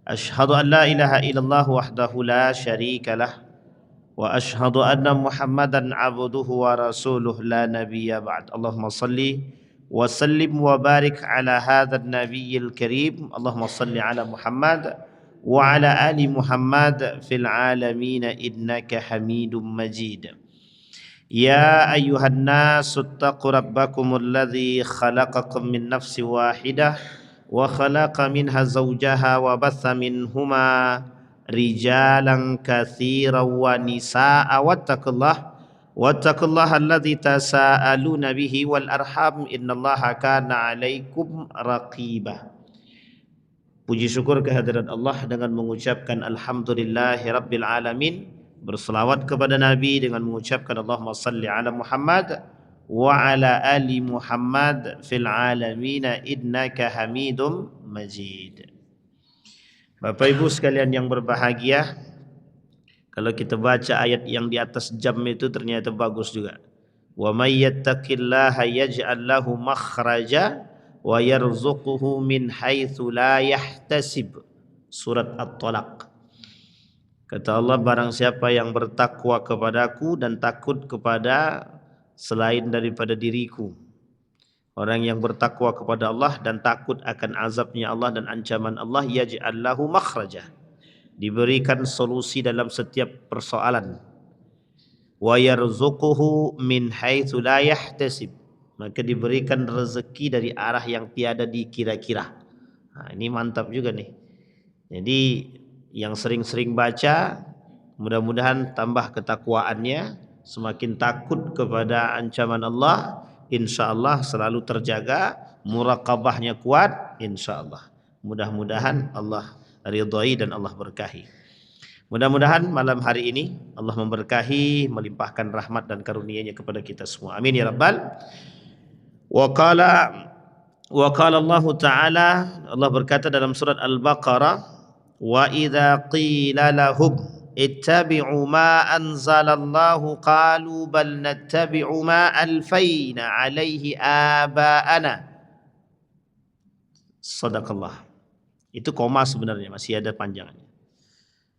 أشهد أن لا إله إلا الله وحده لا شريك له وأشهد أن محمدا عبده ورسوله لا نبي بعد. اللهم صل وسلم وبارك على هذا النبي الكريم. اللهم صل على محمد وعلى آل محمد في العالمين إنك حميد مجيد. يا أيها الناس اتقوا ربكم الذي خلقكم من نفس واحدة وخلق منها زوجها وبث منهما رجالا كثيرا ونساء واتقوا الله الذي تساءلون به والأرحام إن الله كان عليكم رقيبا. Puji syukur kehadirat Allah dengan mengucapkan Alhamdulillahi Rabbil Alamin. Berselawat kepada Nabi dengan mengucapkan Allahumma salli ala Muhammad wa ala ali Muhammad fil alamina innaka hamidum majid. Bapak Ibu sekalian yang berbahagia, kalau kita baca ayat yang di atas jam itu ternyata bagus juga. Wa may yattaqillaha yaj'al lahu makhraja wa yarzuquhu min haitsu la yahtasib. Surat At-Talaq. Kata Allah, barang siapa yang bertakwa kepadaku dan takut kepada selain daripada diriku. Orang yang bertakwa kepada Allah dan takut akan azabnya Allah dan ancaman Allah, yaj'al lahu makhraja, diberikan solusi dalam setiap persoalan. Wa yarzuquhu min haitsu la yahtasib, maka diberikan rezeki dari arah yang tiada dikira-kira. Nah, ini mantap juga nih. Jadi yang sering-sering baca, mudah-mudahan tambah ketakwaannya, semakin takut kepada ancaman Allah, insya-Allah selalu terjaga, muraqabahnya kuat, insya-Allah. Mudah-mudahan Allah ridhai dan Allah berkahi. Mudah-mudahan malam hari ini Allah memberkahi, melimpahkan rahmat dan karunia-Nya kepada kita semua. Amin ya rabbal. Wa qala Allah Ta'ala, Allah berkata dalam surat Al-Baqarah, wa idza qila lahum ittabi'u ma anzalallahu qalu bal nattabi'u ma alfayna alaihi aba'ana. Sadaqallah. Itu koma sebenarnya, masih ada panjangnya.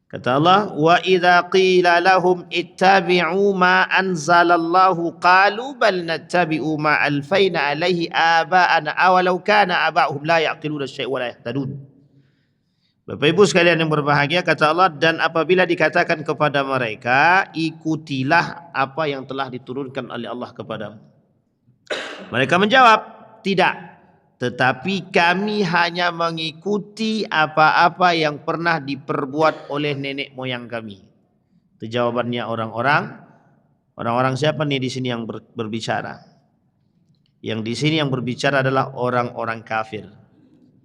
Kata Allah, wa idza qila lahum ittabi'u ma anzalallahu qalu bal nattabi'u ma alfayna alaihi aba'ana awalau kana aba'uhum la ya'qiluna syai'an wa la yahtadun. Bapak Ibu sekalian yang berbahagia, kata Allah, dan apabila dikatakan kepada mereka, ikutilah apa yang telah diturunkan oleh Allah kepadamu. Mereka menjawab, tidak. Tetapi kami hanya mengikuti apa-apa yang pernah diperbuat oleh nenek moyang kami. Itu jawabannya orang-orang siapa nih di sini yang berbicara? Yang di sini yang berbicara adalah orang-orang kafir.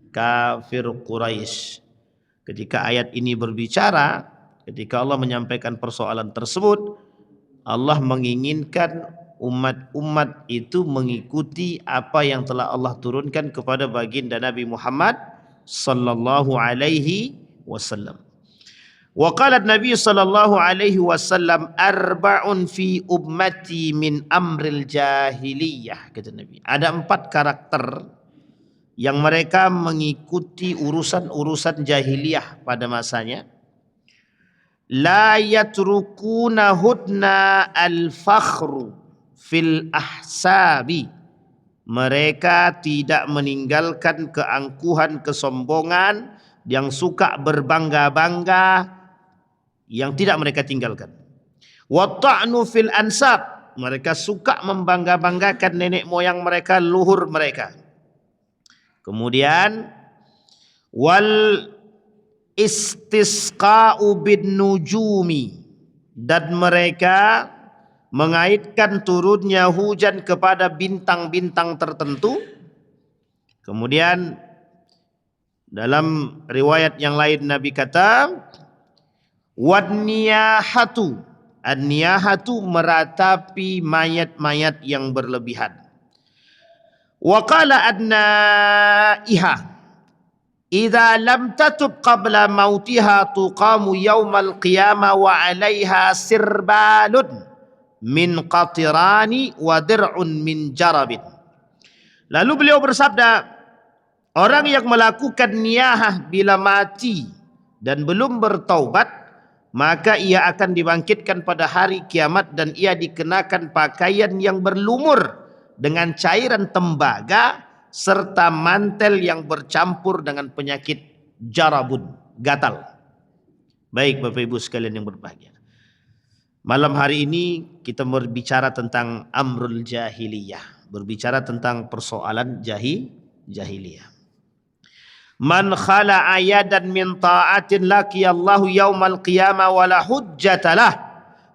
Kafir Quraisy. Ketika ayat ini berbicara, ketika Allah menyampaikan persoalan tersebut, Allah menginginkan umat-umat itu mengikuti apa yang telah Allah turunkan kepada baginda Nabi Muhammad sallallahu alaihi wasallam. Wa qala Nabi sallallahu alaihi wasallam, arba'un fi ummati min amril jahiliyah, kata Nabi. Ada 4 karakter yang mereka mengikuti urusan-urusan jahiliyah pada masanya. La yatrukuna hudna al-fakhru fil ahsabi. Mereka tidak meninggalkan keangkuhan, kesombongan, yang suka berbangga-bangga, yang tidak mereka tinggalkan. Wa ta'nu fil ansab. Mereka suka membangga-banggakan nenek moyang mereka, luhur mereka. Kemudian wal istisqa'u bin nujumi, dan mereka mengaitkan turunnya hujan kepada bintang-bintang tertentu. Kemudian dalam riwayat yang lain Nabi kata wadniyahatu, an-niyahatu meratapi mayat-mayat yang berlebihan. Wa qala adnaiha idza lam tatub qabla mautiha tuqamu yaumal qiyamah wa 'alaiha sirbalun min qatirani wa dir'un min jarabin. Lalu beliau bersabda, orang yang melakukan niyahah bila mati dan belum bertaubat, maka ia akan dibangkitkan pada hari kiamat dan ia dikenakan pakaian yang berlumur dengan cairan tembaga serta mantel yang bercampur dengan penyakit jarabun, gatal. Baik Bapak Ibu sekalian yang berbahagia. Malam hari ini kita berbicara tentang amrul jahiliyah, berbicara tentang persoalan jahiliyah. Man khala ayadan min ta'atin laqiyallahu yaumal qiyamah wala hujjatalah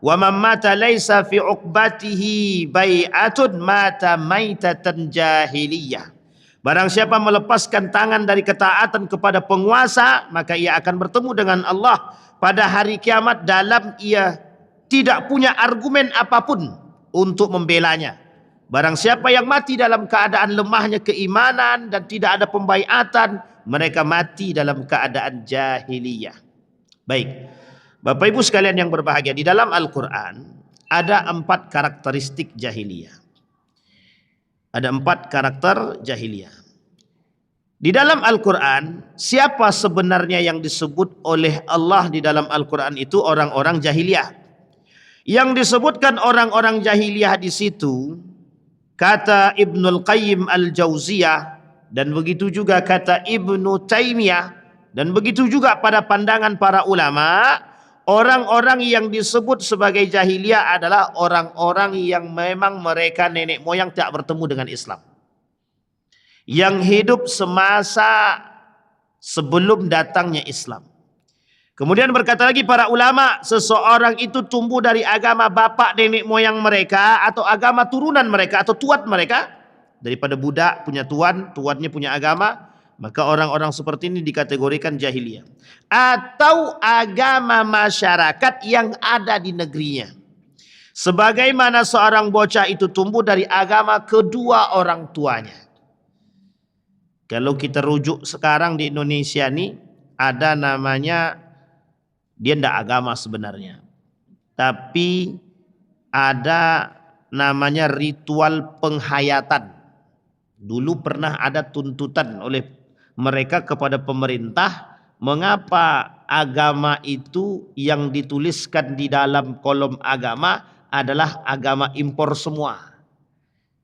wa man mata laysa fi uqbatihi bai'atun mata maitatan jahiliyah. Barang siapa melepaskan tangan dari ketaatan kepada penguasa, maka ia akan bertemu dengan Allah pada hari kiamat dalam ia tidak punya argumen apapun untuk membelanya. Barang siapa yang mati dalam keadaan lemahnya keimanan dan tidak ada pembaiatan, mereka mati dalam keadaan jahiliyah. Baik, Bapak Ibu sekalian yang berbahagia, di dalam Al-Quran ada 4 karakteristik jahiliyah. Ada 4 karakter jahiliyah. Di dalam Al-Quran, siapa sebenarnya yang disebut oleh Allah di dalam Al-Quran itu orang-orang jahiliyah. Yang disebutkan orang-orang jahiliyah di situ, kata Ibnul Qayyim Al-Jauziyah, dan begitu juga kata Ibnu Taimiyah, dan begitu juga pada pandangan para ulama, orang-orang yang disebut sebagai jahiliyah adalah orang-orang yang memang mereka nenek moyang tidak bertemu dengan Islam, yang hidup semasa sebelum datangnya Islam. Kemudian berkata lagi para ulama, seseorang itu tumbuh dari agama bapak nenek moyang mereka atau agama turunan mereka atau tuan mereka. Daripada budak punya tuan, tuannya punya agama, maka orang-orang seperti ini dikategorikan jahiliyah. Atau agama masyarakat yang ada di negerinya. Sebagaimana seorang bocah itu tumbuh dari agama kedua orang tuanya. Kalau kita rujuk sekarang di Indonesia nih, ada namanya, dia tidak agama sebenarnya, tapi ada namanya ritual penghayatan. Dulu pernah ada tuntutan oleh mereka kepada pemerintah, mengapa agama itu yang dituliskan di dalam kolom agama adalah agama impor semua.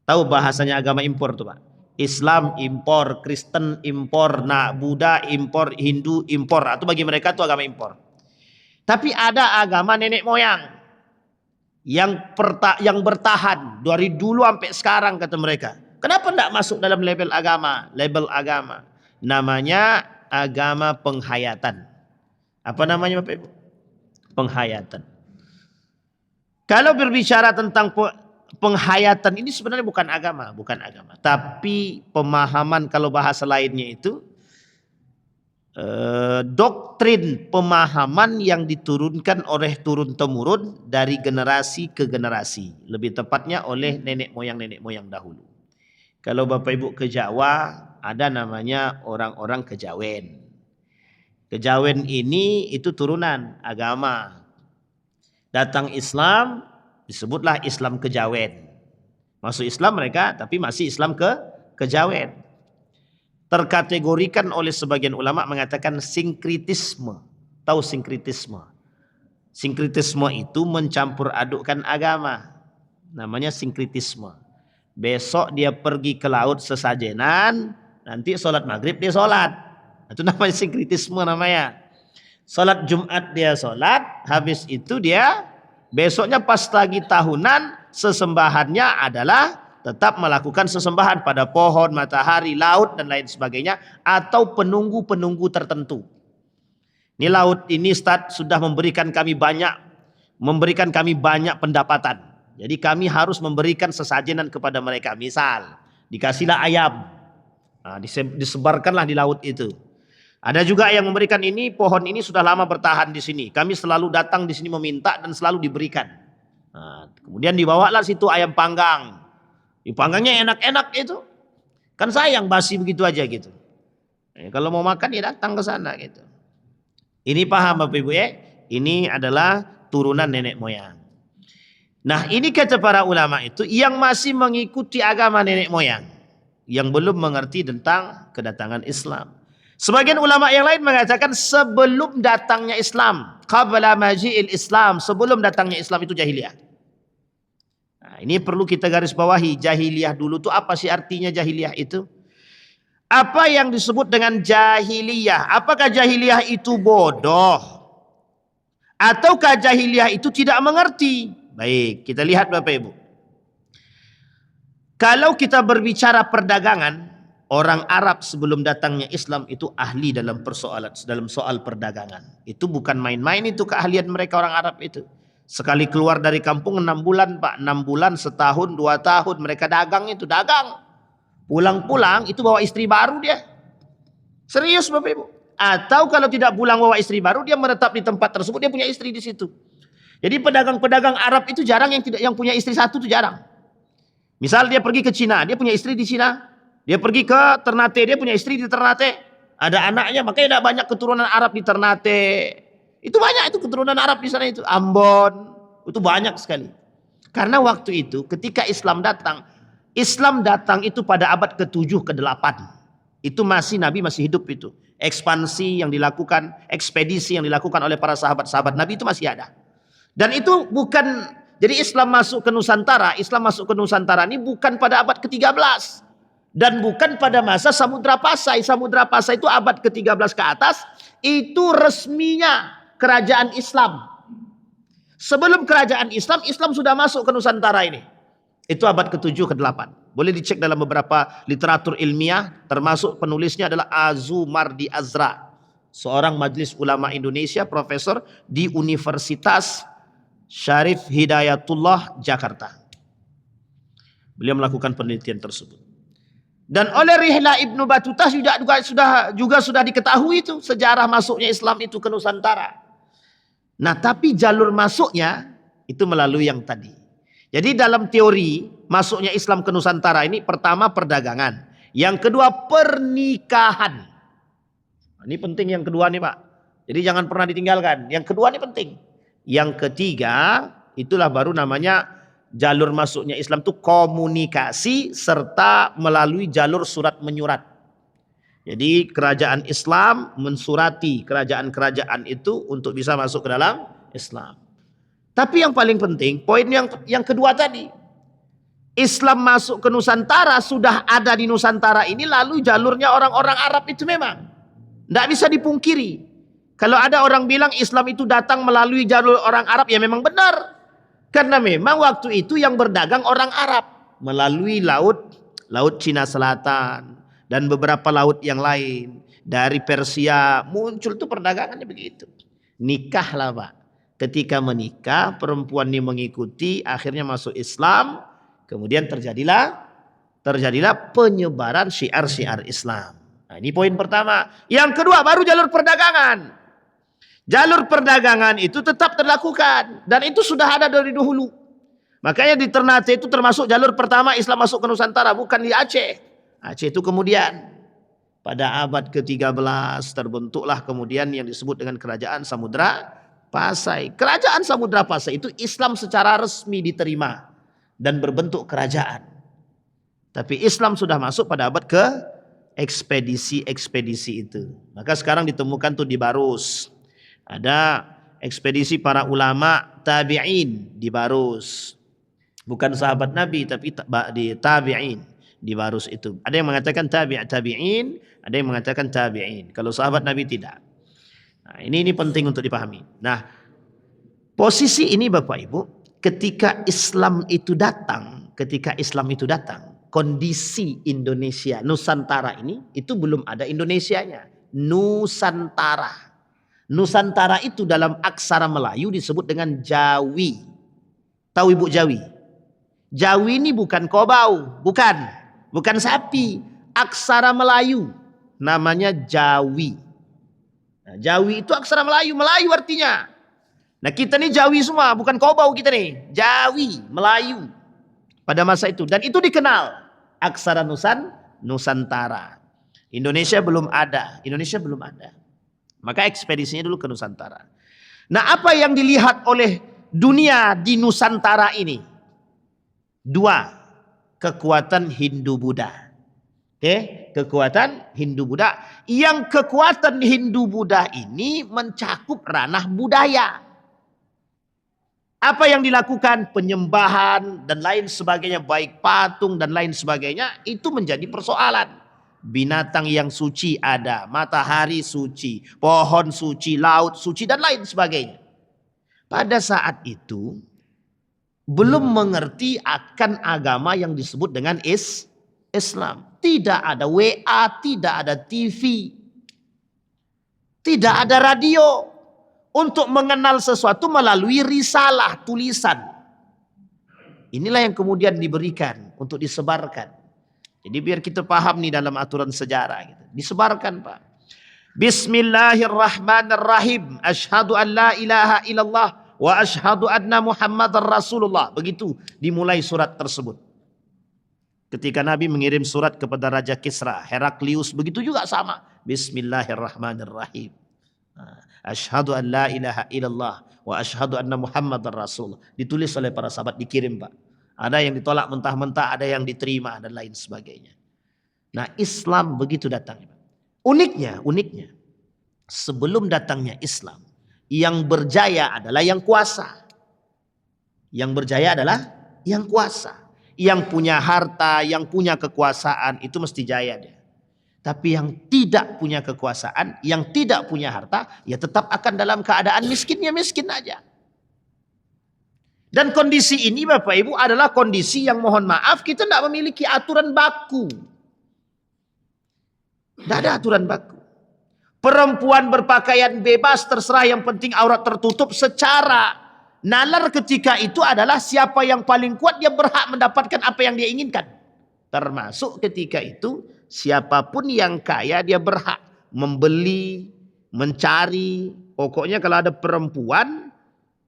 Tahu bahasanya agama impor tuh Pak? Islam impor, Kristen impor, Buddha impor, Hindu impor. Atau bagi mereka itu agama impor. Tapi ada agama nenek moyang yang bertahan dari dulu sampai sekarang kata mereka. Kenapa tidak masuk dalam label agama? Label agama. Namanya agama penghayatan. Apa namanya Bapak Ibu? Penghayatan. Kalau berbicara tentang penghayatan ini sebenarnya bukan agama, bukan agama. Tapi pemahaman, kalau bahasa lainnya itu doktrin pemahaman yang diturunkan oleh turun-temurun dari generasi ke generasi. Lebih tepatnya oleh nenek moyang dahulu. Kalau Bapak Ibu ke Jawa, ada namanya orang-orang Kejawen. Kejawen ini itu turunan agama. Datang Islam, disebutlah Islam Kejawen. Masuk Islam mereka, tapi masih Islam Kejawen. Terkategorikan oleh sebagian ulama mengatakan sinkritisme. Tahu sinkritisme? Sinkritisme itu mencampur adukkan agama. Namanya sinkritisme. Besok dia pergi ke laut sesajenan, nanti sholat maghrib dia sholat. Itu namanya sinkritisme namanya. Sholat Jumat dia sholat, habis itu dia besoknya pas lagi tahunan sesembahannya adalah tetap melakukan sesembahan pada pohon, matahari, laut dan lain sebagainya, atau penunggu-penunggu tertentu. Ini laut ini Ustaz sudah memberikan kami banyak pendapatan. Jadi kami harus memberikan sesajenan kepada mereka. Misal dikasihlah ayam, disebarkanlah di laut itu. Ada juga yang memberikan ini, pohon ini sudah lama bertahan di sini. Kami selalu datang di sini meminta dan selalu diberikan. Kemudian dibawalah situ ayam panggang. Dipanggangnya enak-enak itu. Kan sayang basi begitu aja gitu. Kalau mau makan ya datang ke sana gitu. Ini paham Bapak Ibu ya? Ini adalah turunan nenek moyang. Nah ini kata para ulama itu yang masih mengikuti agama nenek moyang. Yang belum mengerti tentang kedatangan Islam. Sebagian ulama yang lain mengatakan sebelum datangnya Islam, qabla maji'il Islam, sebelum datangnya Islam itu jahiliyah. Nah, ini perlu kita garis bawahi, jahiliyah dulu tuh apa sih artinya jahiliyah itu? Apa yang disebut dengan jahiliyah? Apakah jahiliyah itu bodoh? Ataukah jahiliyah itu tidak mengerti? Baik, kita lihat Bapak Ibu. Kalau kita berbicara perdagangan, orang Arab sebelum datangnya Islam itu ahli dalam soal perdagangan. Itu bukan main-main, itu keahlian mereka orang Arab itu. Sekali keluar dari kampung 6 bulan Pak, 6 bulan, setahun, 2 tahun mereka dagang itu, dagang. Pulang-pulang itu bawa istri baru dia. Serius Bapak Ibu. Atau kalau tidak pulang bawa istri baru, dia menetap di tempat tersebut, dia punya istri di situ. Jadi pedagang-pedagang Arab itu jarang yang punya istri satu, itu jarang. Misal dia pergi ke Cina, dia punya istri di Cina. Dia pergi ke Ternate, dia punya istri di Ternate. Ada anaknya, makanya ada banyak keturunan Arab di Ternate. Itu banyak itu keturunan Arab di sana itu. Ambon, itu banyak sekali. Karena waktu itu ketika Islam datang itu pada abad ke-7 ke-8. Itu Nabi masih hidup itu. Ekspansi yang dilakukan, ekspedisi yang dilakukan oleh para sahabat-sahabat Nabi itu masih ada. Dan itu bukan, jadi Islam masuk ke Nusantara ini bukan pada abad ke-13. Dan bukan pada masa Samudra Pasai. Samudra Pasai itu abad ke-13 ke atas, itu resminya kerajaan Islam. Sebelum kerajaan Islam, Islam sudah masuk ke Nusantara ini. Itu abad ke-7 ke-8. Boleh dicek dalam beberapa literatur ilmiah, termasuk penulisnya adalah Azumardi Azra, seorang majelis ulama Indonesia, profesor di Universitas Syarif Hidayatullah Jakarta. Beliau melakukan penelitian tersebut. Dan oleh Rihla Ibnu Battuta juga sudah diketahui itu sejarah masuknya Islam itu ke Nusantara. Nah, tapi jalur masuknya itu melalui yang tadi. Jadi dalam teori masuknya Islam ke Nusantara ini, pertama perdagangan, yang kedua pernikahan. Ini penting yang kedua nih Pak. Jadi jangan pernah ditinggalkan. Yang kedua ini penting. Yang ketiga itulah baru namanya jalur masuknya Islam itu komunikasi serta melalui jalur surat menyurat. Jadi kerajaan Islam mensurati kerajaan-kerajaan itu untuk bisa masuk ke dalam Islam. Tapi yang paling penting, poin yang kedua tadi. Islam masuk ke Nusantara, sudah ada di Nusantara ini, lalu jalurnya orang-orang Arab itu memang. Tidak bisa dipungkiri. Kalau ada orang bilang Islam itu datang melalui jalur orang Arab, ya memang benar. Karena memang waktu itu yang berdagang orang Arab. Melalui laut Cina Selatan. Dan beberapa laut yang lain. Dari Persia, muncul tuh perdagangannya begitu. Nikahlah Pak. Ketika menikah, perempuan ini mengikuti, akhirnya masuk Islam, kemudian terjadilah penyebaran syiar-syiar Islam. Nah, ini poin pertama. Yang kedua, baru jalur perdagangan. Jalur perdagangan itu tetap terlakukan, dan itu sudah ada dari dahulu. Makanya di Ternate itu termasuk jalur pertama Islam masuk ke Nusantara, bukan di Aceh. Aceh itu kemudian. Pada abad ke-13 terbentuklah kemudian yang disebut dengan Kerajaan Samudra Pasai. Kerajaan Samudra Pasai itu Islam secara resmi diterima dan berbentuk kerajaan. Tapi Islam sudah masuk pada abad ke ekspedisi itu. Maka sekarang ditemukan tuh di Barus. Ada ekspedisi para ulama tabi'in di Barus. Bukan sahabat Nabi tapi di tabi'in di Barus itu. Ada yang mengatakan tabi'in, ada yang mengatakan tabi'in. Kalau sahabat Nabi tidak. Nah, ini penting untuk dipahami. Nah, posisi ini Bapak Ibu, ketika Islam itu datang, kondisi Indonesia, Nusantara ini, itu belum ada Indonesianya. Nusantara. Nusantara itu dalam aksara Melayu disebut dengan Jawi. Tahu Ibu Jawi? Jawi ini bukan kobau, bukan sapi. Aksara Melayu, namanya Jawi. Nah, Jawi itu aksara Melayu artinya. Nah, kita nih Jawi semua, bukan kobau kita nih. Jawi, Melayu. Pada masa itu. Dan itu dikenal. Aksara Nusantara. Indonesia belum ada. Maka ekspedisinya dulu ke Nusantara. Nah, apa yang dilihat oleh dunia di Nusantara ini? 2. Kekuatan Hindu-Buddha. Kekuatan Hindu-Buddha. Yang kekuatan Hindu-Buddha ini mencakup ranah budaya. Apa yang dilakukan? Penyembahan dan lain sebagainya, baik patung dan lain sebagainya, itu menjadi persoalan. Binatang yang suci ada, matahari suci, pohon suci, laut suci, dan lain sebagainya. Pada saat itu, belum mengerti akan agama yang disebut dengan Islam. Tidak ada WA, tidak ada TV, tidak ada radio. Untuk mengenal sesuatu melalui risalah, tulisan. Inilah yang kemudian diberikan untuk disebarkan. Jadi biar kita paham nih dalam aturan sejarah. Gitu. Disebarkan Pak. Bismillahirrahmanirrahim. Asyhadu an la ilaha illallah wa asyhadu anna Muhammadar Rasulullah. Begitu dimulai surat tersebut. Ketika Nabi mengirim surat kepada Raja Kisra, Heraklius, begitu juga sama. Bismillahirrahmanirrahim. Asyhadu an la ilaha illallah wa asyhadu anna Muhammadar Rasulullah. Ditulis oleh para sahabat, dikirim Pak. Ada yang ditolak mentah-mentah, ada yang diterima dan lain sebagainya. Nah, Islam begitu datangnya. Uniknya, sebelum datangnya Islam, yang berjaya adalah yang kuasa. Yang berjaya adalah yang kuasa. Yang punya harta, yang punya kekuasaan, itu mesti jaya dia. Tapi yang tidak punya kekuasaan, yang tidak punya harta, ya tetap akan dalam keadaan miskinnya miskin aja. Dan kondisi ini Bapak Ibu adalah kondisi yang mohon maaf kita tidak memiliki aturan baku. Tidak ada aturan baku. Perempuan berpakaian bebas terserah, yang penting aurat tertutup. Secara nalar ketika itu adalah siapa yang paling kuat dia berhak mendapatkan apa yang dia inginkan. Termasuk ketika itu siapapun yang kaya dia berhak membeli, mencari. Pokoknya kalau ada perempuan,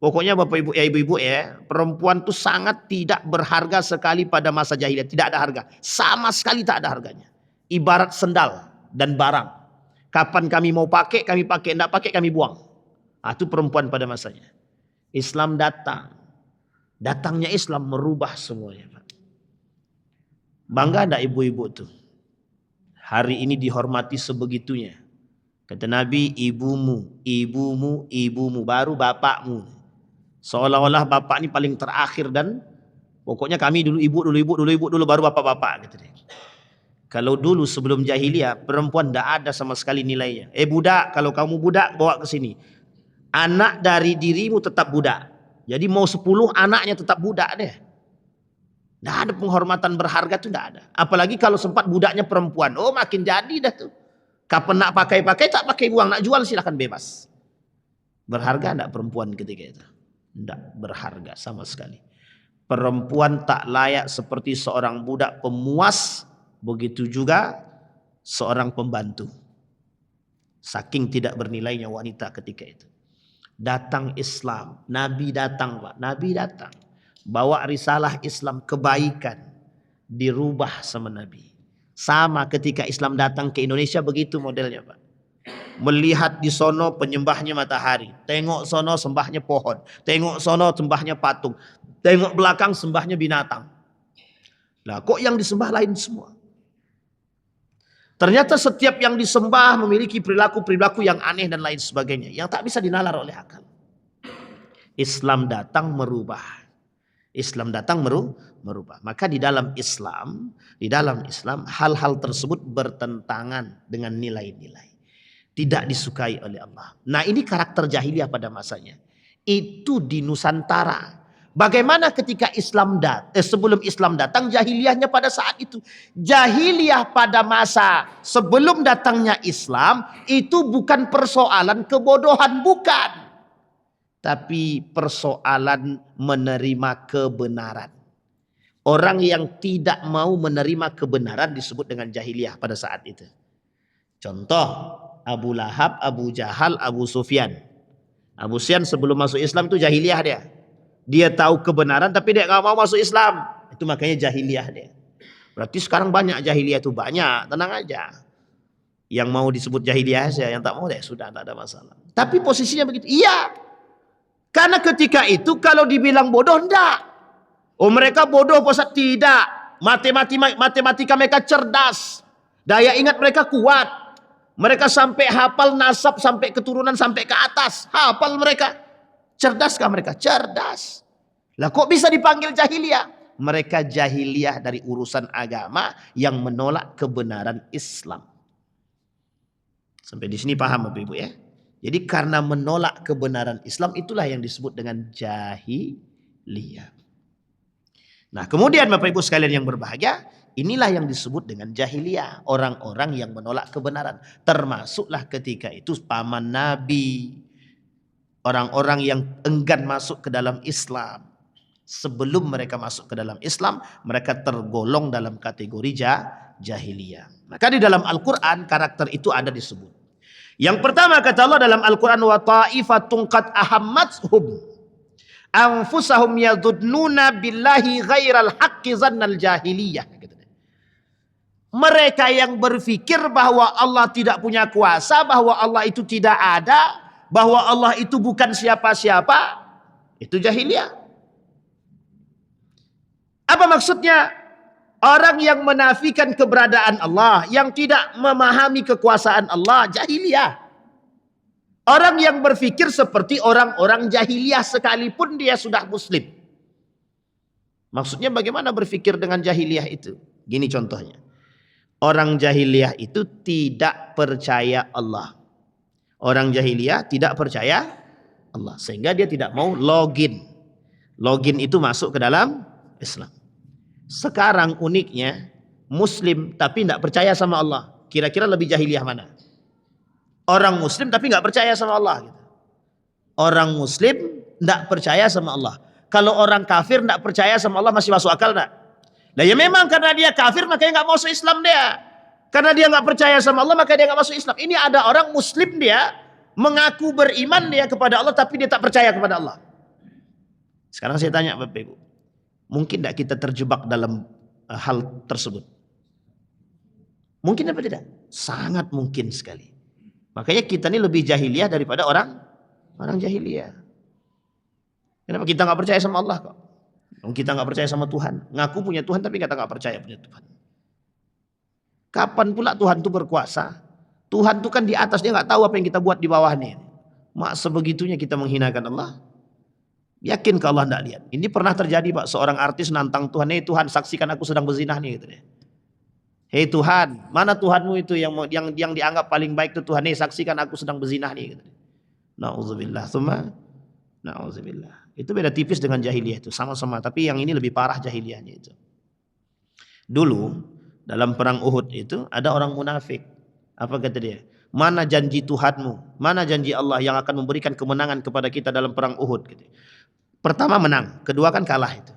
pokoknya Bapak Ibu ya, ibu-ibu ya, perempuan itu sangat tidak berharga sekali pada masa jahiliyah. Tidak ada harga. Sama sekali tak ada harganya. Ibarat sendal dan barang. Kapan kami mau pakai, kami pakai. Tidak pakai, kami buang. Nah, itu perempuan pada masanya. Islam datang. Datangnya Islam merubah semuanya. Bangga enggak ibu-ibu tuh? Hari ini dihormati sebegitunya. Kata Nabi, ibumu, ibumu, ibumu, baru bapakmu. Seolah-olah bapak ini paling terakhir dan pokoknya kami dulu ibu, dulu ibu, dulu ibu, dulu baru bapak-bapak. Gitu deh. Kalau dulu sebelum jahiliyah, perempuan tidak ada sama sekali nilainya. Budak, kalau kamu budak bawa ke sini. Anak dari dirimu tetap budak. Jadi mau 10 anaknya tetap budak deh. Tidak ada penghormatan berharga itu tidak ada. Apalagi kalau sempat budaknya perempuan. Oh makin jadi dah tuh. Kapan nak pakai-pakai tak pakai buang. Nak jual silakan bebas. Berharga tidak perempuan ketika itu? Tidak berharga sama sekali. Perempuan tak layak seperti seorang budak pemuas. Begitu juga seorang pembantu. Saking tidak bernilainya wanita ketika itu. Datang Islam. Nabi datang Pak. Nabi datang. Bawa risalah Islam, kebaikan. Dirubah sama Nabi. Sama ketika Islam datang ke Indonesia begitu modelnya Pak. Melihat di sono penyembahnya matahari. Tengok sono sembahnya pohon. Tengok sono sembahnya patung. Tengok belakang sembahnya binatang. Lah kok yang disembah lain semua? Ternyata setiap yang disembah memiliki perilaku-perilaku yang aneh dan lain sebagainya. Yang tak bisa dinalar oleh akal. Islam datang merubah. Islam datang merubah. Maka di dalam Islam hal-hal tersebut bertentangan dengan nilai-nilai. Tidak disukai oleh Allah. Nah ini karakter jahiliyah pada masanya. Itu di Nusantara. Bagaimana ketika sebelum Islam datang, jahiliyahnya pada saat itu. Jahiliyah pada masa sebelum datangnya Islam itu bukan persoalan kebodohan, bukan. Tapi persoalan menerima kebenaran. Orang yang tidak mau menerima kebenaran disebut dengan jahiliyah pada saat itu. Contoh, Abu Lahab, Abu Jahal, Abu Sufyan. Abu Sufyan sebelum masuk Islam itu jahiliyah dia. Dia tahu kebenaran tapi dia gak mau masuk Islam. Itu makanya jahiliyah dia. Berarti sekarang banyak jahiliyah itu, banyak. Tenang aja. Yang mau disebut jahiliyah saja, yang tak mau deh sudah, tak ada masalah. Tapi posisinya begitu. Iya. Karena ketika itu kalau dibilang bodoh, enggak. Oh mereka bodoh Pak Ustaz, tidak. Matematika mereka cerdas. Daya ingat mereka kuat. Mereka sampai hafal nasab sampai keturunan sampai ke atas. Hafal mereka. Cerdaskah mereka? Cerdas. Lah kok bisa dipanggil jahiliyah? Mereka jahiliyah dari urusan agama yang menolak kebenaran Islam. Sampai di sini paham Bapak Ibu ya? Jadi karena menolak kebenaran Islam itulah yang disebut dengan jahiliyah. Nah kemudian Bapak Ibu sekalian yang berbahagia, inilah yang disebut dengan jahiliyah. Orang-orang yang menolak kebenaran. Termasuklah ketika itu paman Nabi. Orang-orang yang enggan masuk ke dalam Islam. Sebelum mereka masuk ke dalam Islam, mereka tergolong dalam kategori jahiliyah. Maka di dalam Al-Quran karakter itu ada disebut. Yang pertama kata Allah dalam Al-Quran, wa ta'ifatun qad ahammatuhum anfusahum yadhunnuna billahi ghairal haqqi zannal jahiliyah. Mereka yang berpikir bahwa Allah tidak punya kuasa, bahwa Allah itu tidak ada, bahwa Allah itu bukan siapa-siapa, itu jahiliyah. Apa maksudnya? Orang yang menafikan keberadaan Allah, yang tidak memahami kekuasaan Allah, jahiliyah. Orang yang berpikir seperti orang-orang jahiliyah sekalipun dia sudah muslim. Maksudnya bagaimana berpikir dengan jahiliyah itu? Gini contohnya. Orang jahiliyah itu tidak percaya Allah. Orang jahiliyah tidak percaya Allah. Sehingga dia tidak mau login. Login itu masuk ke dalam Islam. Sekarang uniknya muslim tapi tidak percaya sama Allah. Kira-kira lebih jahiliyah mana? Orang muslim tapi nggak percaya sama Allah. Gitu. Orang muslim tidak percaya sama Allah. Kalau orang kafir tidak percaya sama Allah masih masuk akal nggak? Nah ya memang karena dia kafir makanya nggak masuk Islam dia. Karena dia nggak percaya sama Allah maka dia nggak masuk Islam. Ini ada orang muslim dia mengaku beriman dia kepada Allah tapi dia tak percaya kepada Allah. Sekarang saya tanya Bapak Ibu. Mungkin tidak kita terjebak dalam hal tersebut? Mungkin apa tidak? Sangat mungkin sekali. Makanya kita ini lebih jahiliyah daripada orang jahiliyah. Kenapa kita nggak percaya sama Allah kok? Kita nggak percaya sama Tuhan. Ngaku punya Tuhan tapi kita nggak percaya punya Tuhan. Kapan pula Tuhan itu berkuasa? Tuhan itu kan di atas, dia nggak tahu apa yang kita buat di bawah nih. Mak sebegitunya kita menghinakan Allah. Yakin kalau Allah tidak lihat. Ini pernah terjadi Pak, seorang artis nantang Tuhan, "Hei Tuhan, saksikan aku sedang berzinah nih," gitu deh. "Hei Tuhan, mana Tuhanmu itu yang dianggap paling baik itu Tuhan, hei saksikan aku sedang berzinah nih," gitu. Nauzubillah, tsumma nauzubillah. Itu beda tipis dengan jahiliyah itu, sama-sama, tapi yang ini lebih parah jahiliyahnya itu. Dulu dalam perang Uhud itu ada orang munafik. Apa kata dia? "Mana janji Tuhanmu? Mana janji Allah yang akan memberikan kemenangan kepada kita dalam perang Uhud?" Gitu. Pertama menang, kedua kan kalah itu.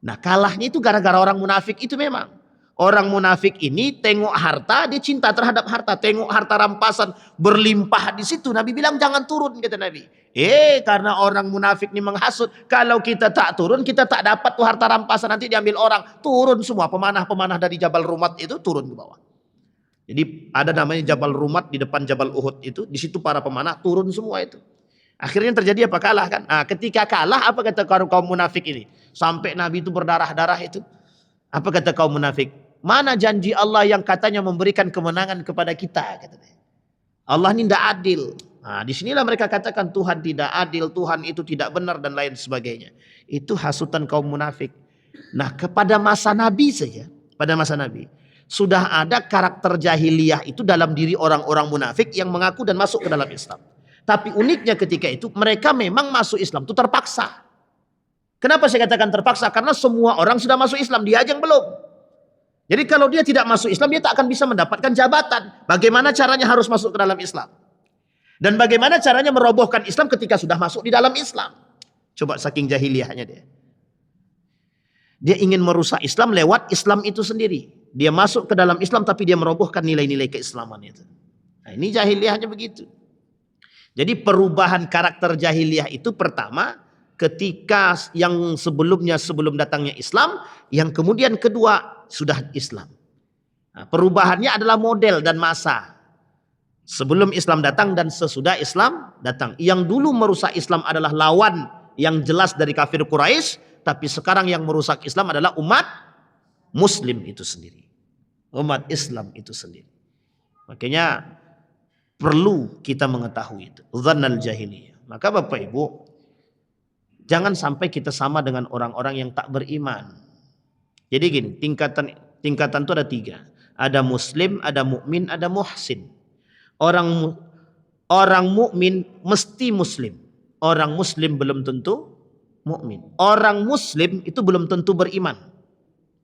Nah kalahnya itu gara-gara orang munafik itu memang. Orang munafik ini tengok harta, dia cinta terhadap harta. Tengok harta rampasan berlimpah di situ. Nabi bilang jangan turun, kata Nabi. Karena orang munafik ini menghasut. Kalau kita tak turun, kita tak dapat tuh harta rampasan. Nanti diambil orang. Turun semua pemanah-pemanah dari Jabal Rumat itu turun ke bawah. Jadi ada namanya Jabal Rumat di depan Jabal Uhud itu. Di situ para pemanah turun semua itu. Akhirnya terjadi apa? Kalah kan? Nah, ketika kalah apa kata kaum munafik ini? Sampai Nabi itu berdarah-darah itu. Apa kata kaum munafik? Mana janji Allah yang katanya memberikan kemenangan kepada kita? Katanya. Allah ini tidak adil. Nah, disinilah mereka katakan Tuhan tidak adil, Tuhan itu tidak benar dan lain sebagainya. Itu hasutan kaum munafik. Nah, kepada masa Nabi saja, pada masa Nabi sudah ada karakter jahiliyah itu dalam diri orang-orang munafik yang mengaku dan masuk ke dalam Islam. Tapi uniknya ketika itu mereka memang masuk Islam itu terpaksa. Kenapa saya katakan terpaksa? Karena semua orang sudah masuk Islam, dia aja yang belum. Jadi kalau dia tidak masuk Islam, dia tak akan bisa mendapatkan jabatan. Bagaimana caranya harus masuk ke dalam Islam? Dan bagaimana caranya merobohkan Islam ketika sudah masuk di dalam Islam? Coba saking jahiliyahnya dia. Dia ingin merusak Islam lewat Islam itu sendiri. Dia masuk ke dalam Islam tapi dia merobohkan nilai-nilai keislaman itu. Nah, ini jahiliyahnya begitu. Jadi perubahan karakter jahiliyah itu pertama ketika yang sebelumnya sebelum datangnya Islam, yang kemudian kedua sudah Islam. Nah, perubahannya adalah model dan masa. Sebelum Islam datang dan sesudah Islam datang. Yang dulu merusak Islam adalah lawan yang jelas dari kafir Quraisy, tapi sekarang yang merusak Islam adalah umat Muslim itu sendiri. umat Islam itu sendiri. Makanya perlu kita mengetahui itu, dzannal jahiliyah. Maka Bapak Ibu, jangan sampai kita sama dengan orang-orang yang tak beriman. Jadi gini, tingkatan itu ada 3. Ada muslim, ada mukmin, ada muhsin. Orang mukmin mesti muslim. Orang muslim belum tentu mukmin. Orang muslim itu belum tentu beriman.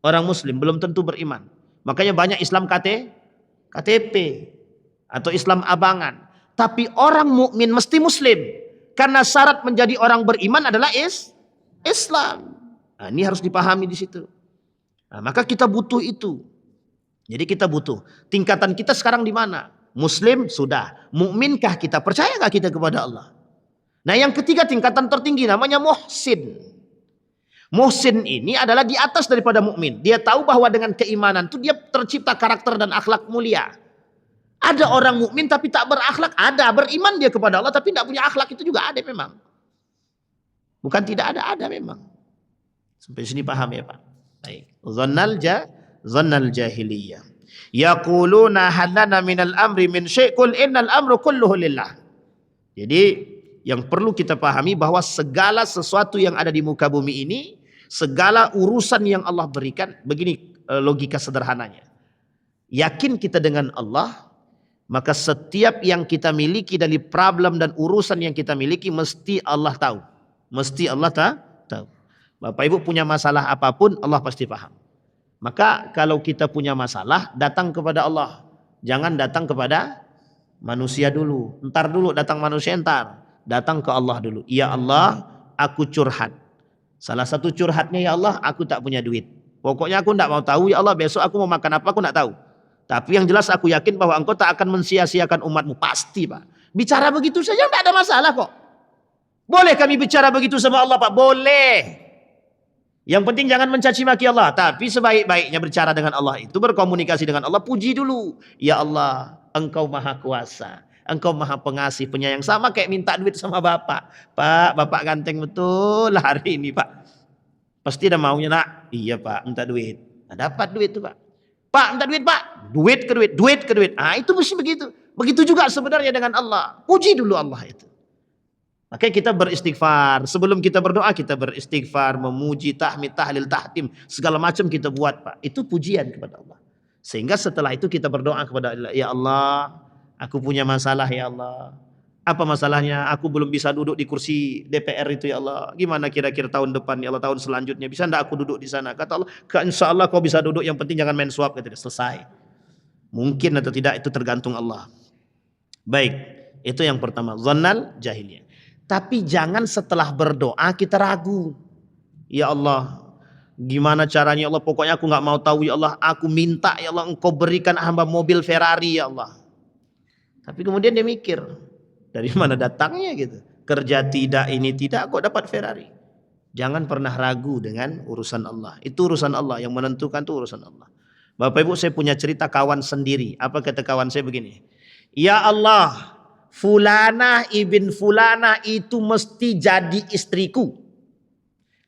Orang muslim belum tentu beriman. Makanya banyak Islam KTP atau Islam abangan. Tapi orang mukmin mesti muslim. Karena syarat menjadi orang beriman adalah Islam. Nah, ini harus dipahami di situ. Nah, maka kita butuh itu. Jadi kita butuh. Tingkatan kita sekarang di mana? Muslim sudah. Mukminkah kita? Percaya nggak kita kepada Allah? Nah, yang ketiga tingkatan tertinggi namanya muhsin. Muhsin ini adalah di atas daripada mukmin. Dia tahu bahwa dengan keimanan itu dia tercipta karakter dan akhlak mulia. Ada orang mukmin tapi tak berakhlak, ada. Beriman dia kepada Allah tapi tidak punya akhlak, itu juga ada memang. Bukan tidak ada memang. Sampai sini paham ya Pak? Baik. Dzannal jahiliyah. Yaquluna halana minal amri min syai' qul innal amru kulluhu lillah. Jadi yang perlu kita pahami bahwa segala sesuatu yang ada di muka bumi ini, segala urusan yang Allah berikan, begini logika sederhananya. Yakin kita dengan Allah, maka setiap yang kita miliki dari problem dan urusan yang kita miliki mesti Allah tahu. Mesti Allah tahu. Bapak Ibu punya masalah apapun, Allah pasti paham. Maka kalau kita punya masalah, datang kepada Allah. Jangan datang kepada manusia dulu. Entar dulu datang manusia entar. Datang ke Allah dulu. Ya Allah, aku curhat. Salah satu curhatnya, ya Allah, aku tak punya duit. Pokoknya aku tidak mau tahu, ya Allah, besok aku mau makan apa, aku tidak tahu. Tapi yang jelas aku yakin bahwa engkau tak akan mensia-siakan umatmu. Pasti Pak. Bicara begitu saja tidak ada masalah kok. Boleh kami bicara begitu sama Allah Pak? Boleh. Yang penting jangan mencaci maki Allah. Tapi sebaik-baiknya berbicara dengan Allah itu, berkomunikasi dengan Allah, puji dulu. Ya Allah, engkau maha kuasa. Engkau maha pengasih, penyayang. Sama kayak minta duit sama bapak. Pak, bapak ganteng betul hari ini Pak. Pasti ada maunya nak. Iya Pak, minta duit. Nah, dapat duit tuh Pak. Pak, minta duit Pak. Duit ke duit, duit ke duit. Ah, itu mesti begitu. Begitu juga sebenarnya dengan Allah. Puji dulu Allah itu. Makanya kita beristighfar. Sebelum kita berdoa, kita beristighfar, memuji, tahmid, tahlil, tahtim. Segala macam kita buat Pak. Itu pujian kepada Allah. Sehingga setelah itu kita berdoa kepada Allah. Ya Allah, aku punya masalah ya Allah. Apa masalahnya? Aku belum bisa duduk di kursi DPR itu ya Allah. Gimana kira-kira tahun depan ya Allah, tahun selanjutnya bisa enggak aku duduk di sana? Kata Allah, insya Allah kau bisa duduk, yang penting jangan main suap. Kata dia. Selesai. Mungkin atau tidak itu tergantung Allah. Baik, itu yang pertama. Dzannal jahiliyah. Tapi jangan setelah berdoa kita ragu. Ya Allah, gimana caranya ya Allah? Pokoknya aku nggak mau tahu ya Allah. Aku minta ya Allah, engkau berikan hamba mobil Ferrari ya Allah. Tapi kemudian dia mikir, dari mana datangnya gitu. Kerja tidak, ini tidak, kok dapat Ferrari. Jangan pernah ragu dengan urusan Allah. Itu urusan Allah, yang menentukan itu urusan Allah. Bapak Ibu, saya punya cerita kawan sendiri. Apa kata kawan saya begini? Ya Allah, Fulana ibn Fulana itu mesti jadi istriku.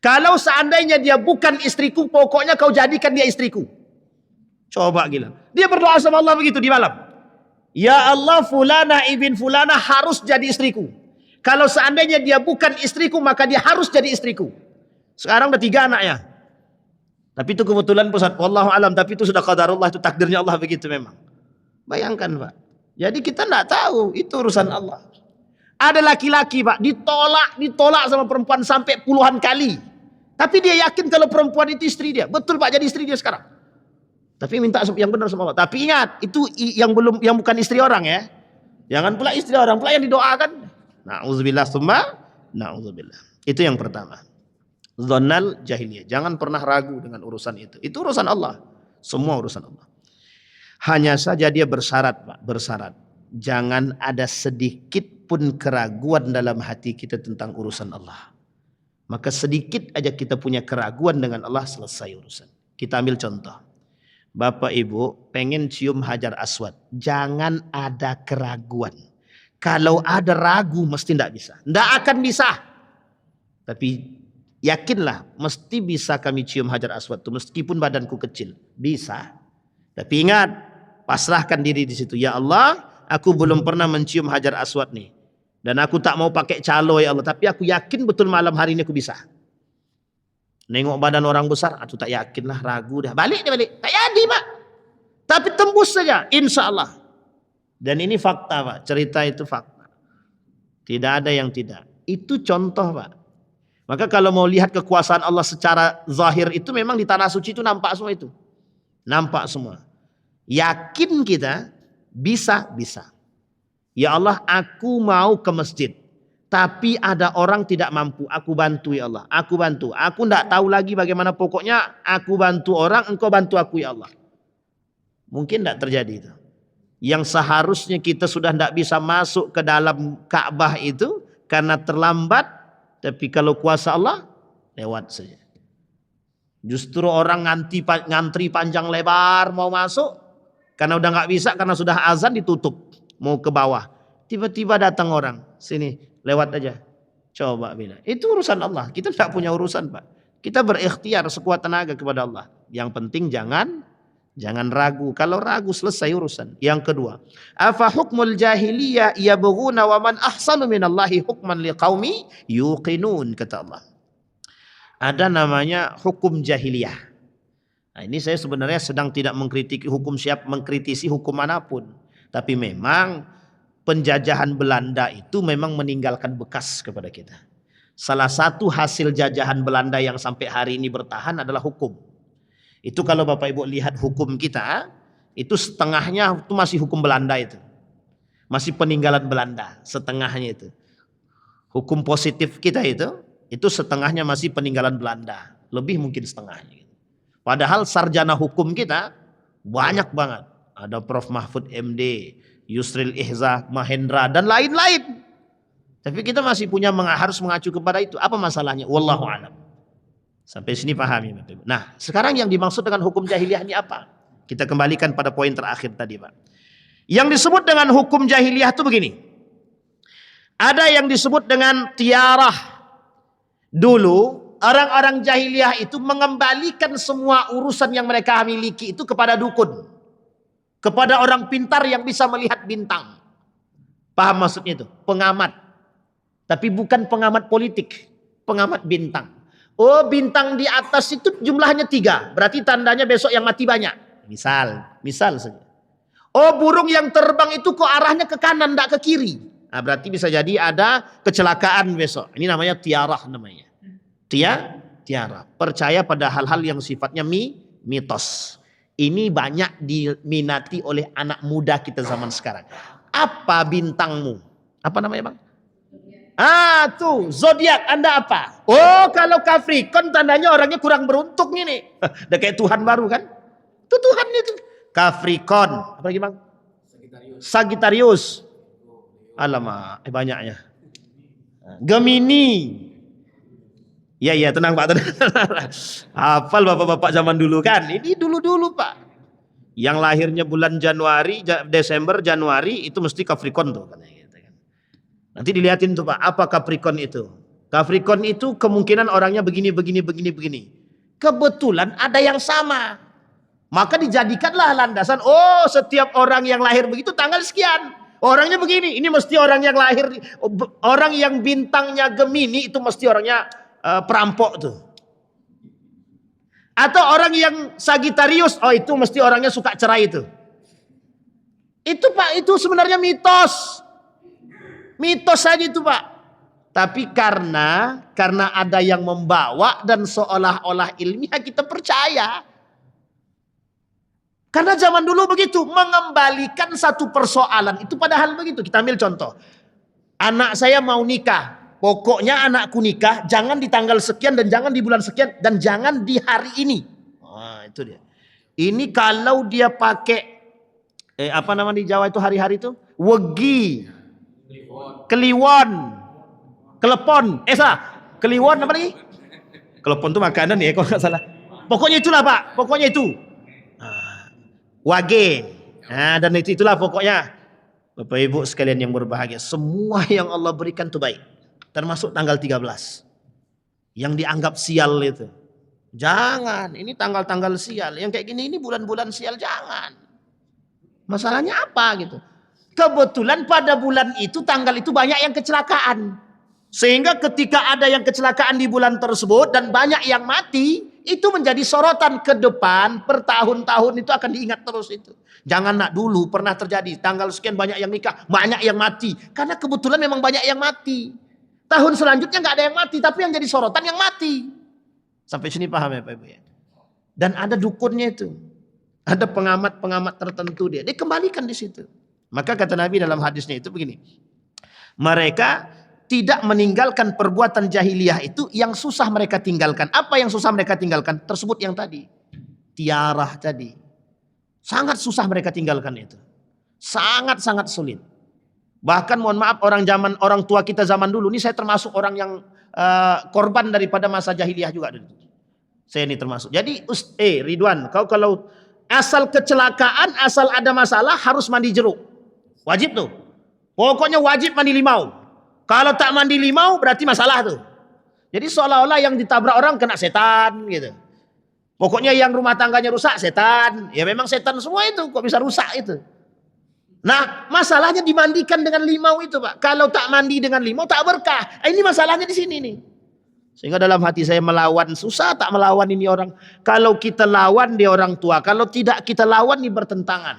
Kalau seandainya dia bukan istriku, pokoknya kau jadikan dia istriku. Coba gila. Dia berdoa sama Allah begitu di malam. Ya Allah, Fulana ibn Fulana harus jadi istriku. Kalau seandainya dia bukan istriku, maka dia harus jadi istriku. Sekarang udah 3 anaknya. Tapi itu kebetulan Ustaz, wallahu alam, tapi itu sudah qadarullah, itu takdirnya Allah begitu memang. Bayangkan Pak. Jadi kita tidak tahu, itu urusan Allah. Ada laki-laki Pak, ditolak sama perempuan sampai puluhan kali. Tapi dia yakin kalau perempuan itu istri dia. Betul Pak, jadi istri dia sekarang. Tapi minta yang benar sama Allah. Tapi ingat, itu yang bukan istri orang ya. Jangan pula istri orang, pula yang didoakan. Na'udzubillah summa na'udzubillah. Itu yang pertama. Dzannal jahiliyah. Jangan pernah ragu dengan urusan itu. Itu urusan Allah. Semua urusan Allah. Hanya saja dia bersyarat Pak, bersyarat. Jangan ada sedikit pun keraguan dalam hati kita tentang urusan Allah. Maka sedikit aja kita punya keraguan dengan Allah, selesai urusan. Kita ambil contoh. Bapak Ibu pengen cium Hajar Aswad. Jangan ada keraguan. Kalau ada ragu mesti tidak bisa. Tidak akan bisa. Tapi yakinlah mesti bisa kami cium Hajar Aswad itu meskipun badanku kecil. Bisa. Tapi ingat, pasrahkan diri di situ. Ya Allah, aku belum pernah mencium Hajar Aswad nih. Dan aku tak mau pakai calo ya Allah. Tapi aku yakin betul malam hari ini aku bisa. Nengok badan orang besar, aku tak yakin lah, ragu dah. Balik dia balik. Tak jadi Pak. Tapi tembus saja, insya Allah. Dan ini fakta Pak, cerita itu fakta. Tidak ada yang tidak. Itu contoh Pak. Maka kalau mau lihat kekuasaan Allah secara zahir itu memang di tanah suci itu nampak semua itu. Nampak semua. Yakin kita bisa. Ya Allah, aku mau ke masjid. Tapi ada orang tidak mampu, aku bantu ya Allah. Aku bantu. Aku tidak tahu lagi bagaimana, pokoknya aku bantu orang, engkau bantu aku ya Allah. Mungkin tidak terjadi itu. Yang seharusnya kita sudah tidak bisa masuk ke dalam Ka'bah itu karena terlambat. Tapi kalau kuasa Allah, lewat saja. Justru orang ngantri panjang lebar mau masuk. Karena udah nggak bisa, karena sudah azan ditutup. Mau ke bawah. Tiba-tiba datang orang. Sini, lewat aja. Coba bila. Itu urusan Allah. Kita tidak punya urusan Pak. Kita berikhtiar sekuat tenaga kepada Allah. Yang penting jangan ragu. Kalau ragu selesai urusan. Yang kedua. Afa hukmul jahiliyah yabghuna wa man ahsanu minallahi hukman liqaumi yuqinun, kata Allah. Ada namanya hukum jahiliyah. Nah, ini saya sebenarnya sedang tidak mengkritisi hukum manapun. Tapi memang penjajahan Belanda itu memang meninggalkan bekas kepada kita. Salah satu hasil jajahan Belanda yang sampai hari ini bertahan adalah hukum. Itu kalau Bapak Ibu lihat hukum kita, itu setengahnya itu masih hukum Belanda itu. Masih peninggalan Belanda, setengahnya itu. Hukum positif kita itu setengahnya masih peninggalan Belanda. Lebih mungkin setengahnya. Padahal sarjana hukum kita banyak banget. Ada Prof. Mahfud MD, Yusril Ihza, Mahendra, dan lain-lain. Tapi kita masih harus mengacu kepada itu. Apa masalahnya? Wallahu a'lam. Sampai sini pahami. Nah, sekarang yang dimaksud dengan hukum jahiliyah ini apa? Kita kembalikan pada poin terakhir tadi Pak. Yang disebut dengan hukum jahiliyah itu begini. Ada yang disebut dengan tiarah. Dulu orang-orang jahiliyah itu mengembalikan semua urusan yang mereka miliki itu kepada dukun. Kepada orang pintar yang bisa melihat bintang. Paham maksudnya itu? Pengamat. Tapi bukan pengamat politik. Pengamat bintang. Oh, bintang di atas itu jumlahnya 3. Berarti tandanya besok yang mati banyak. Misal saja. Oh, burung yang terbang itu kok arahnya ke kanan, tidak ke kiri. Nah, berarti bisa jadi ada kecelakaan besok. Ini namanya tiarah namanya. Tiarah. Percaya pada hal-hal yang sifatnya mitos. Ini banyak diminati oleh anak muda kita zaman sekarang. Apa bintangmu? Apa namanya Bang? Tuh, zodiak Anda apa? Oh, kalau Capricorn tandanya orangnya kurang beruntung ini. Udah kayak Tuhan baru kan? Itu Tuhan itu. Capricorn. Apa lagi Bang? Sagittarius. Alamak, banyaknya. Gemini. Iya, tenang Pak. Tenang. Hafal bapak-bapak zaman dulu kan? Ini dulu-dulu Pak. Yang lahirnya bulan Desember, Januari itu mesti Capricorn tuh. Nanti dilihatin tuh Pak, apa Capricorn itu? Capricorn itu kemungkinan orangnya begini. Kebetulan ada yang sama. Maka dijadikanlah landasan, oh setiap orang yang lahir begitu tanggal sekian. Orangnya begini, ini mesti orang yang lahir, orang yang bintangnya Gemini itu mesti orangnya perampok tuh. Atau orang yang Sagittarius, oh itu mesti orangnya suka cerai itu. Itu Pak, itu sebenarnya mitos. Mitos saja itu Pak. Tapi karena ada yang membawa dan seolah-olah ilmiah kita percaya. Karena zaman dulu begitu, mengembalikan satu persoalan itu padahal begitu. Kita ambil contoh. Anak saya mau nikah. Pokoknya anakku nikah, jangan di tanggal sekian dan jangan di bulan sekian dan jangan di hari ini. Itu dia. Ini kalau dia pakai apa nama di Jawa itu hari-hari itu? Wegi. Kliwon. Kelepon. Kliwon apa lagi? Kelepon itu makanan ya kalau nggak salah. Pokoknya itulah Pak, pokoknya itu. Wage. Dan itulah pokoknya. Bapak Ibu sekalian yang berbahagia, semua yang Allah berikan itu baik. Termasuk tanggal 13. Yang dianggap sial itu. Jangan, ini tanggal-tanggal sial. Yang kayak gini ini bulan-bulan sial, jangan. Masalahnya apa gitu? Kebetulan pada bulan itu, tanggal itu banyak yang kecelakaan. Sehingga ketika ada yang kecelakaan di bulan tersebut dan banyak yang mati, itu menjadi sorotan ke depan, bertahun-tahun itu akan diingat terus itu. Jangan nak dulu pernah terjadi, tanggal sekian banyak yang nikah, banyak yang mati. Karena kebetulan memang banyak yang mati. Tahun selanjutnya nggak ada yang mati, tapi yang jadi sorotan yang mati. Sampai sini paham ya Pak Ibu ya? Dan ada dukunnya itu. Ada pengamat-pengamat tertentu dia kembalikan di situ. Maka kata Nabi dalam hadisnya itu begini. Mereka tidak meninggalkan perbuatan jahiliyah itu yang susah mereka tinggalkan. Apa yang susah mereka tinggalkan? Tersebut yang tadi. Tiarah tadi. Sangat susah mereka tinggalkan itu. Sangat-sangat sulit. Bahkan mohon maaf orang tua kita zaman dulu. Ini saya termasuk orang yang korban daripada masa jahiliyah juga. Saya ini termasuk. Jadi Ridwan, kau kalau asal kecelakaan, asal ada masalah harus mandi jeruk. Wajib tuh. Pokoknya wajib mandi limau. Kalau tak mandi limau berarti masalah tuh. Jadi seolah-olah yang ditabrak orang kena setan gitu. Pokoknya yang rumah tangganya rusak setan. Ya memang setan semua itu. Kok bisa rusak itu? Nah masalahnya dimandikan dengan limau itu Pak. Kalau tak mandi dengan limau tak berkah. Ini masalahnya di sini nih. Sehingga dalam hati saya melawan, susah tak melawan ini orang. Kalau kita lawan dia orang tua. Kalau tidak kita lawan ini bertentangan.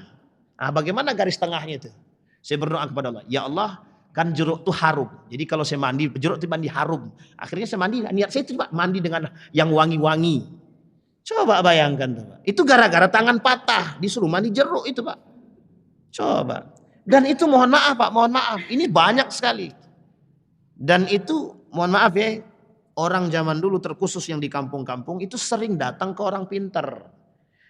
Nah bagaimana garis tengahnya itu? Saya berdoa kepada Allah. Ya Allah kan jeruk itu harum. Jadi kalau saya mandi, jeruk itu mandi harum. Akhirnya saya mandi, niat saya itu Pak, mandi dengan yang wangi-wangi. Coba bayangkan tuh Pak. Itu gara-gara tangan patah. Disuruh mandi jeruk itu Pak. Coba. Dan itu mohon maaf Pak, mohon maaf. Ini banyak sekali. Dan itu mohon maaf ya. Orang zaman dulu terkhusus yang di kampung-kampung itu sering datang ke orang pintar.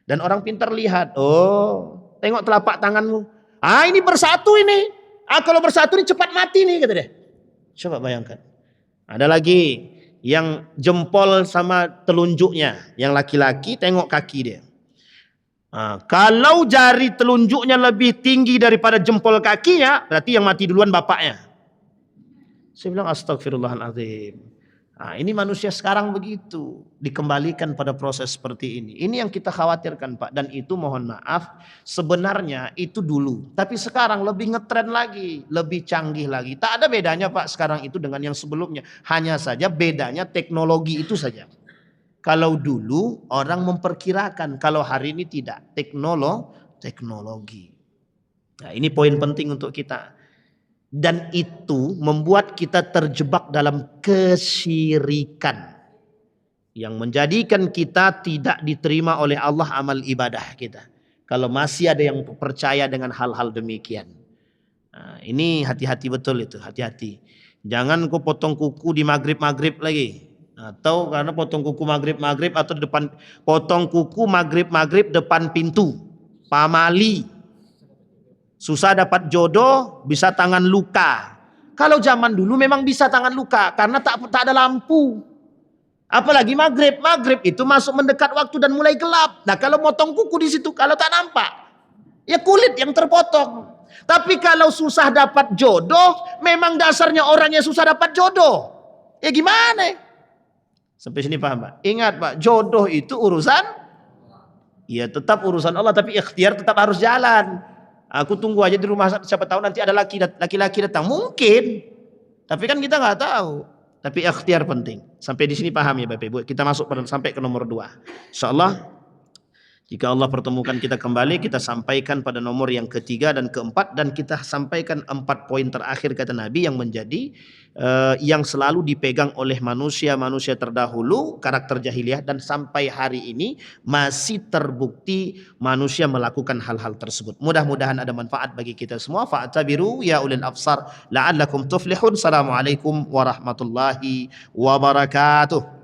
Dan orang pintar lihat, oh tengok telapak tanganmu. Ah ini bersatu ini. Ah kalau bersatu ini cepat mati nih kata dia. Coba bayangkan. Ada lagi yang jempol sama telunjuknya. Yang laki-laki tengok kaki dia. Nah, kalau jari telunjuknya lebih tinggi daripada jempol kakinya, berarti yang mati duluan bapaknya. Saya bilang astagfirullahaladzim. Nah, ini manusia sekarang begitu. Dikembalikan pada proses seperti ini. Ini yang kita khawatirkan Pak. Dan itu mohon maaf. Sebenarnya itu dulu. Tapi sekarang lebih ngetren lagi. Lebih canggih lagi. Tak ada bedanya Pak sekarang itu dengan yang sebelumnya. Hanya saja bedanya teknologi itu saja. Kalau dulu orang memperkirakan. Kalau hari ini tidak. Teknologi. Nah ini poin penting untuk kita. Dan itu membuat kita terjebak dalam kesyirikan. Yang menjadikan kita tidak diterima oleh Allah amal ibadah kita. Kalau masih ada yang percaya dengan hal-hal demikian. Nah, ini hati-hati betul itu, hati-hati. Jangan kau potong kuku di maghrib-maghrib lagi. Atau karena potong kuku maghrib-maghrib atau depan potong kuku maghrib-maghrib depan pintu. Pamali. Susah dapat jodoh, bisa tangan luka. Kalau zaman dulu memang bisa tangan luka karena tak ada lampu. Apalagi maghrib, itu masuk mendekat waktu dan mulai gelap. Nah kalau motong kuku di situ kalau tak nampak, ya kulit yang terpotong. Tapi kalau susah dapat jodoh, memang dasarnya orangnya susah dapat jodoh. Ya gimana? Sampai sini paham Pak? Ingat Pak, jodoh itu urusan, ya tetap urusan Allah tapi ikhtiar tetap harus jalan. Aku tunggu aja di rumah siapa tahu nanti ada laki-laki datang. Mungkin. Tapi kan kita nggak tahu. Tapi ikhtiar penting. Sampai di sini paham ya Bapak Ibu. Kita masuk sampai ke nomor 2. Insyaallah jika Allah pertemukan kita kembali, kita sampaikan pada nomor yang ketiga dan keempat. Dan kita sampaikan 4 poin terakhir kata Nabi yang menjadi yang selalu dipegang oleh manusia-manusia terdahulu, karakter jahiliyah. Dan sampai hari ini masih terbukti manusia melakukan hal-hal tersebut. Mudah-mudahan ada manfaat bagi kita semua. Fa'tabiru ya ulil absar la'allakum tuflihun. Assalamualaikum warahmatullahi wabarakatuh.